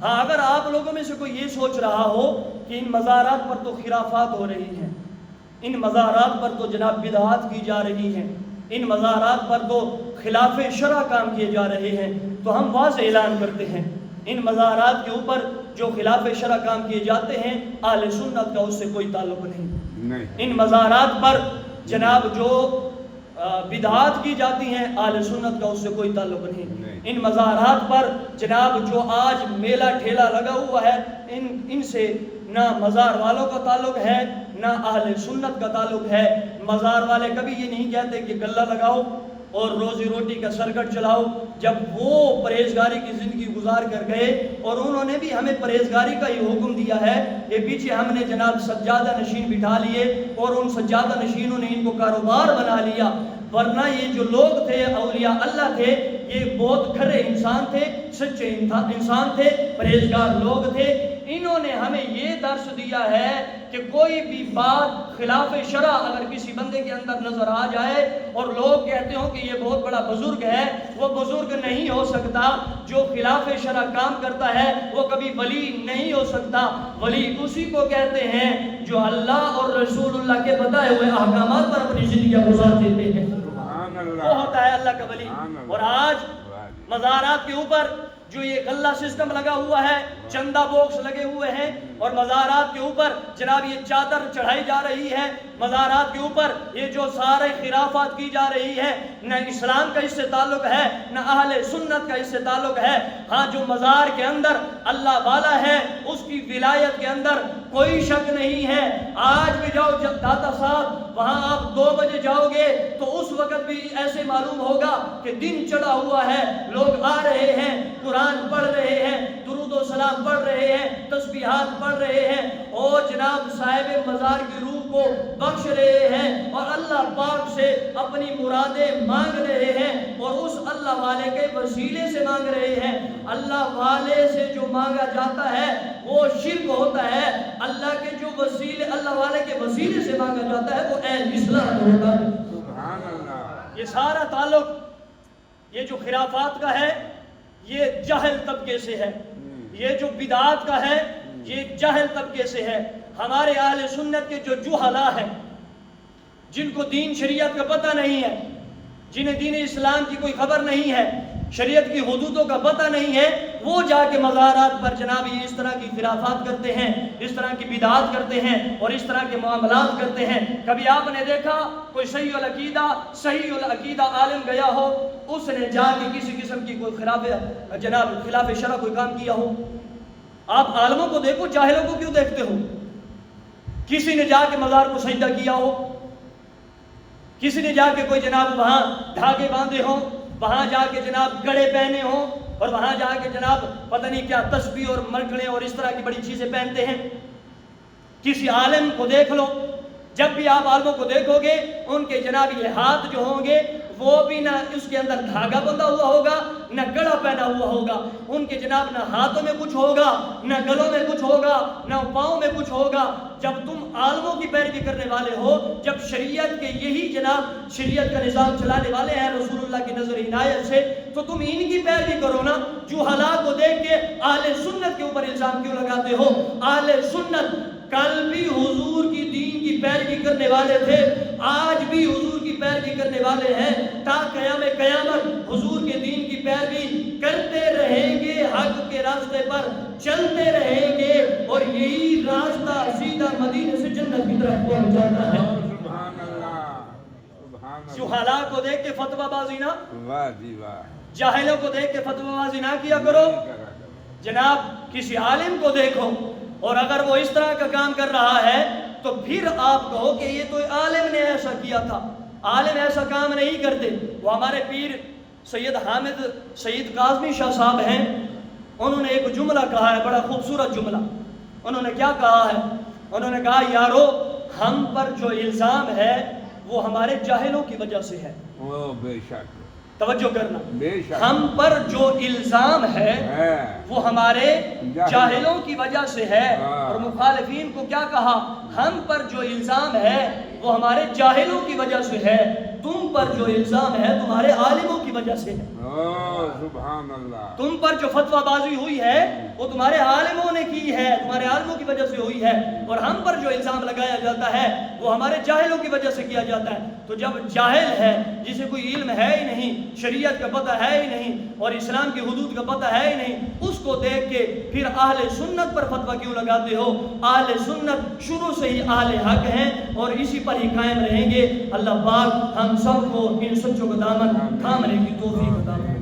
ہاں اگر آپ لوگوں میں سے کوئی یہ سوچ رہا ہو کہ ان مزارات پر تو خرافات ہو رہی ہیں، ان مزارات پر تو جناب بدعات کی جا رہی ہیں، ان مزارات پر تو خلاف شرع کام کیے جا رہے ہیں، تو ہم واضح اعلان کرتے ہیں ان مزارات کے اوپر جو خلاف شرع کام کیے جاتے ہیں اہل سنت کا اس سے کوئی تعلق نہیں۔ ان مزارات پر جناب جو بدعات کی جاتی ہیں اہل سنت کا اس سے کوئی تعلق نہیں۔ ان مزارات پر جناب جو آج میلہ ٹھیلا لگا ہوا ہے ان سے نہ مزار والوں کا تعلق ہے نہ اہل سنت کا تعلق ہے۔ مزار والے کبھی یہ نہیں کہتے کہ گلہ لگاؤ اور روزی روٹی کا سرکٹ چلاؤ، جب وہ پرہیزگاری کی زندگی گزار کر گئے اور انہوں نے بھی ہمیں پرہیزگاری کا ہی حکم دیا ہے کہ پیچھے ہم نے جناب سجادہ نشین بٹھا لیے اور ان سجادہ نشینوں نے ان کو کاروبار بنا لیا، ورنہ یہ جو لوگ تھے اولیاء اللہ تھے یہ بہت کھرے انسان تھے، سچے انسان تھے، پرہیزگار لوگ تھے۔ انہوں نے ہمیں یہ درس دیا ہے کہ کوئی بھی بات خلاف شرع اگر کسی بندے کے اندر نظر آ جائے اور لوگ کہتے ہوں کہ یہ بہت بڑا بزرگ ہے، وہ بزرگ نہیں ہو سکتا۔ جو خلاف شرع کام کرتا ہے وہ کبھی ولی نہیں ہو سکتا۔ ولی اسی کو کہتے ہیں جو اللہ اور رسول اللہ کے بتائے ہوئے احکامات پر اپنی زندگیاں گزار دیتے ہیں، وہ ہوتا ہے اللہ کا ولی۔ اور آج مزارات کے اوپر جو یہ غلہ سسٹم لگا ہوا ہے، چندہ باکس لگے ہوئے ہیں اور مزارات کے اوپر جناب یہ چادر چڑھائی جا رہی ہے، مزارات کے اوپر یہ جو سارے خرافات کی جا رہی ہے، نہ اسلام کا اس سے تعلق ہے نہ اہل سنت کا اس سے تعلق ہے۔ ہاں جو مزار کے اندر اللہ والا ہے اس کی ولایت کے اندر کوئی شک نہیں ہے۔ آج بھی جاؤ داتا صاحب وہاں آپ 2 بجے جاؤ گے تو اس وقت بھی ایسے معلوم ہوگا کہ دن چڑھا ہوا ہے، لوگ آ رہے ہیں، قرآن پڑھ رہے ہیں، درود و سلام پڑھ رہے ہیں، تسبیحات پڑھ رہے ہیں اور جناب صاحب مزار کی روح کو بخش رہے ہیں اور اللہ پاک سے اپنی مرادیں مانگ رہے ہیں اور اس اللہ والے کے وسیلے سے مانگ رہے ہیں۔ اللہ والے سے جو مانگا جاتا ہے وہ شرک ہوتا ہے، اللہ کے جو وسیلے اللہ والے کے وسیلے سے مانگا جاتا ہے وہ اہل اسلام ہوتا ہے۔ سبحان اللہ۔ یہ سارا تعلق یہ جو خرافات کا ہے یہ جاہل طبقے سے ہے، یہ جو بدعات کا ہے یہ جاہل طبقے سے ہے۔ ہمارے اہل سنت کے جو جہلا ہیں، جن کو دین شریعت کا پتہ نہیں ہے، جنہیں دین اسلام کی کوئی خبر نہیں ہے، شریعت کی حدودوں کا پتہ نہیں ہے، وہ جا کے مزارات پر جناب یہ اس طرح کی خرافات کرتے ہیں، اس طرح کی بدعات کرتے ہیں اور اس طرح کے معاملات کرتے ہیں۔ کبھی آپ نے دیکھا کوئی صحیح العقیدہ عالم گیا ہو، اس نے جا کے کسی قسم کی کوئی خلاف شرع کوئی کام کیا ہو؟ آپ عالموں کو دیکھو، جاہلوں کو کیوں دیکھتے ہو؟ کسی نے جا کے مزار کو سجدہ کیا ہو، کسی نے جا کے کوئی جناب وہاں دھاگے باندھے ہوں، وہاں جا کے جناب گڑے پہنے ہوں اور وہاں جا کے جناب پتہ نہیں کیا تسبیح اور مرکڑے اور اس طرح کی بڑی چیزیں پہنتے ہیں۔ کسی عالم کو دیکھ لو، جب بھی آپ عالموں کو دیکھو گے ان کے جناب یہ ہاتھ جو ہوں گے وہ بھی نہ اس کے اندر دھاگا بندھا ہوا ہوگا نہ گڑا پہنا ہوا ہوگا، ان کے جناب نہ ہاتھوں میں کچھ ہوگا نہ گلوں میں کچھ ہوگا نہ پاؤں میں کچھ ہوگا۔ جب تم عالموں کی پیروی کرنے والے ہو، جب شریعت کے یہی جناب شریعت کا نظام چلانے والے ہیں رسول اللہ کی نظر عنایت سے، تو تم ان کی پیروی کرو نا۔ جہلا کو دیکھ کے اہل سنت کے اوپر الزام کیوں لگاتے ہو؟ اہل سنت کل بھی حضور کی دین کی پیروی کرنے والے تھے، آج بھی حضور کی پیروی کرنے والے ہیں، تا قیام قیامت حضور کے دین کی پیروی کرتے رہیں گے، حق کے راستے پر چلتے رہیں گے اور یہی راستہ سیدھا مدینے سے جنت کی طرف پہنچ جاتا ہے۔ سبحان اللہ۔ جہلا کو دیکھ کے فتویٰ بازی نہ، واہ جی واہ، جاہلوں کو دیکھ کے فتویٰ بازی نہ کیا کرو۔ جناب کسی عالم کو دیکھو اور اگر وہ اس طرح کا کام کر رہا ہے تو پھر آپ کہو کہ یہ تو عالم نے ایسا کیا تھا۔ عالم ایسا کام نہیں کرتے۔ وہ ہمارے پیر سید حامد سید کاظمی شاہ صاحب ہیں، انہوں نے ایک جملہ کہا ہے، بڑا خوبصورت جملہ۔ انہوں نے کیا کہا ہے؟ انہوں نے کہا یارو ہم پر جو الزام ہے وہ ہمارے جاہلوں کی وجہ سے ہے۔ او بے شک، توجہ کرنا، بے شک، ہم پر جو الزام ہے وہ ہمارے جاہلوں کی وجہ سے ہے۔ اور مخالفین کو کیا کہا؟ ہم پر جو الزام ہے وہ ہمارے جاہلوں کی وجہ سے ہے، تم پر جو الزام ہے تمہارے عالموں کی وجہ سے ہے۔ سبحان اللہ۔ تم پر جو فتویٰ بازی ہوئی ہے وہ تمہارے عالموں نے کی ہے، تمہارے عالموں کی وجہ سے ہوئی ہے، اور ہم پر جو الزام لگایا جاتا ہے وہ ہمارے جاہلوں کی وجہ سے کیا جاتا ہے۔ تو جب جاہل ہے، جسے کوئی علم ہے ہی نہیں، شریعت کا پتہ ہے ہی نہیں اور اسلام کی حدود کا پتہ ہے ہی نہیں، اس کو دیکھ کے پھر اہل سنت پر فتویٰ کیوں لگاتے ہو؟ اہل سنت شروع سے ہی اہل حق ہیں اور اسی پر ہی قائم رہیں گے۔ اللہ پاک ہم سب کو ان سچوں کا دامن تھامنے کی توفیق عطا فرمائے۔